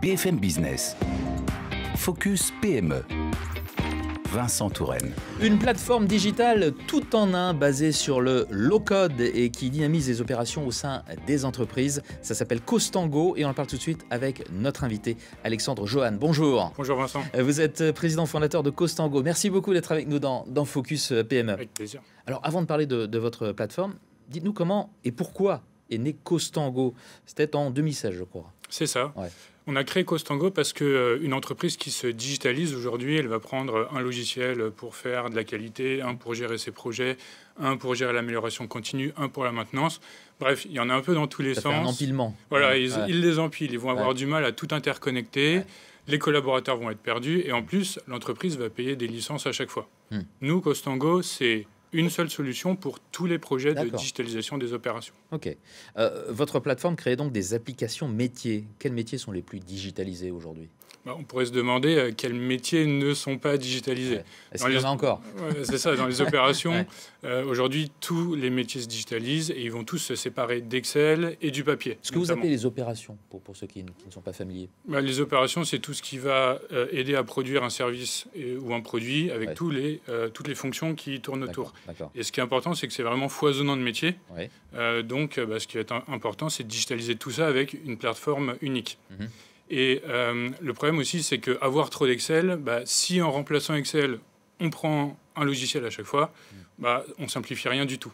BFM Business. Focus PME. Vincent Touraine. Une plateforme digitale tout en un basée sur le low-code et qui dynamise les opérations au sein des entreprises. Ça s'appelle Costango et on en parle tout de suite avec notre invité Alexandre Johan. Bonjour. Bonjour Vincent. Vous êtes président fondateur de Costango. Merci beaucoup d'être avec nous dans Focus PME. Avec plaisir. Alors avant de parler de votre plateforme, dites-nous comment et pourquoi est né Costango. C'était en 2016 je crois. C'est ça. Ouais. On a créé Costango parce qu'une entreprise qui se digitalise aujourd'hui, elle va prendre un logiciel pour faire de la qualité, un pour gérer ses projets, un pour gérer l'amélioration continue, un pour la maintenance. Bref, il y en a un peu dans tous les Ça sens. fait un empilement. Voilà, ils les empilent. Ils vont avoir du mal à tout interconnecter. Ouais. Les collaborateurs vont être perdus. Et en plus, l'entreprise va payer des licences à chaque fois. Nous, Costango, c'est une seule solution pour tous les projets de digitalisation des opérations. Ok. Votre plateforme crée donc des applications métiers. Quels métiers sont les plus digitalisés aujourd'hui ? On pourrait se demander quels métiers ne sont pas digitalisés. Ouais. Est-ce qu'il y en a encore ? C'est ça, dans les opérations. Aujourd'hui, tous les métiers se digitalisent et ils vont tous se séparer d'Excel et du papier. Ce que vous appelez les opérations, pour ceux qui ne sont pas familiers. Les opérations, c'est tout ce qui va aider à produire un service ou un produit avec toutes les fonctions qui tournent autour. Et ce qui est important, c'est que c'est vraiment foisonnant de métiers. Donc, ce qui est important, c'est de digitaliser tout ça avec une plateforme unique. Et le problème aussi, c'est qu'avoir trop d'Excel, si en remplaçant Excel, on prend un logiciel à chaque fois, on ne simplifie rien du tout.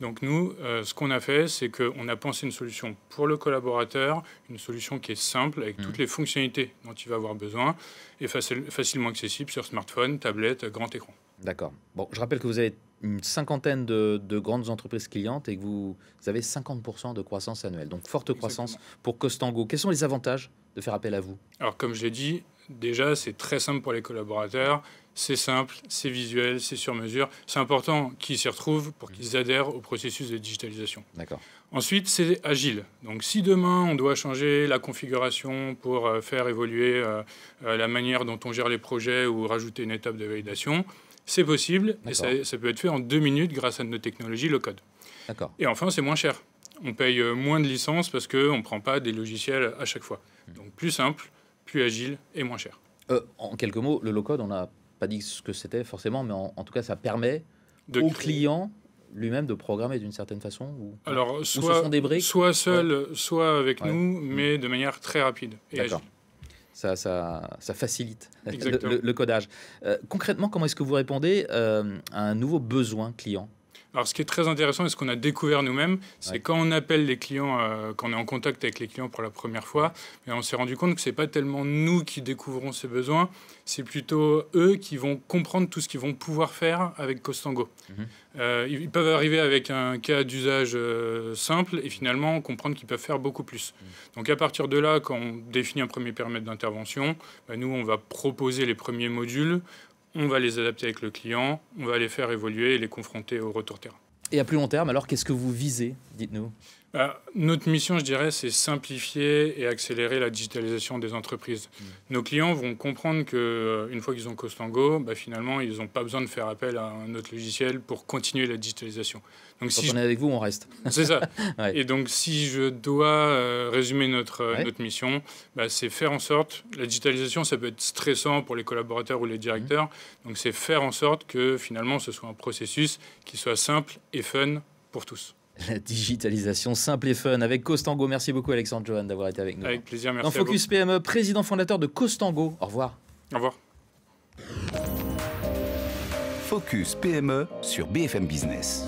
Donc nous, ce qu'on a fait, c'est qu'on a pensé une solution pour le collaborateur, une solution qui est simple, avec toutes les fonctionnalités dont il va avoir besoin, et facilement accessible sur smartphone, tablette, grand écran. D'accord. Bon, je rappelle que vous avez une cinquantaine de grandes entreprises clientes et que vous avez 50% de croissance annuelle. Donc, forte croissance pour Costango. Quels sont les avantages de faire appel à vous ? Alors, comme je l'ai dit, déjà, c'est très simple pour les collaborateurs. C'est simple, c'est visuel, c'est sur mesure. C'est important qu'ils s'y retrouvent pour qu'ils adhèrent au processus de digitalisation. Ensuite, c'est agile. Donc, si demain, on doit changer la configuration pour faire évoluer la manière dont on gère les projets ou rajouter une étape de validation, c'est possible et ça peut être fait en 2 minutes grâce à nos technologies low-code. Et enfin, c'est moins cher. On paye moins de licences parce qu'on ne prend pas des logiciels à chaque fois. Donc, plus simple, plus agile et moins cher. En quelques mots, le low-code, on n'a pas dit ce que c'était forcément, mais en tout cas, ça permet au client lui-même de programmer d'une certaine façon Alors, ce sont des briques soit seul, soit avec nous, mais de manière très rapide et agile. Ça facilite le codage. Concrètement, comment est-ce que vous répondez à un nouveau besoin client ? Alors, ce qui est très intéressant et ce qu'on a découvert nous-mêmes, c'est quand on appelle les clients, quand on est en contact avec les clients pour la première fois, on s'est rendu compte que ce n'est pas tellement nous qui découvrons ces besoins, c'est plutôt eux qui vont comprendre tout ce qu'ils vont pouvoir faire avec Costango. Ils peuvent arriver avec un cas d'usage simple et finalement comprendre qu'ils peuvent faire beaucoup plus. Donc à partir de là, quand on définit un premier périmètre d'intervention, nous, on va proposer les premiers modules. On va les adapter avec le client, on va les faire évoluer et les confronter au retour terrain. Et à plus long terme, alors qu'est-ce que vous visez ? Dites-nous. Notre mission, je dirais, c'est simplifier et accélérer la digitalisation des entreprises. Nos clients vont comprendre qu'une fois qu'ils ont Costango, finalement, ils n'ont pas besoin de faire appel à un autre logiciel pour continuer la digitalisation. Donc, quand on est avec vous, on reste. C'est ça. Et donc, si je dois résumer notre mission, c'est faire en sorte... La digitalisation, ça peut être stressant pour les collaborateurs ou les directeurs. Donc, c'est faire en sorte que, finalement, ce soit un processus qui soit simple et fun pour tous. La digitalisation simple et fun avec Costango. Merci beaucoup Alexandre Johan d'avoir été avec nous. Avec plaisir, merci. Dans Focus PME, président fondateur de Costango. Au revoir. Au revoir. Focus PME sur BFM Business.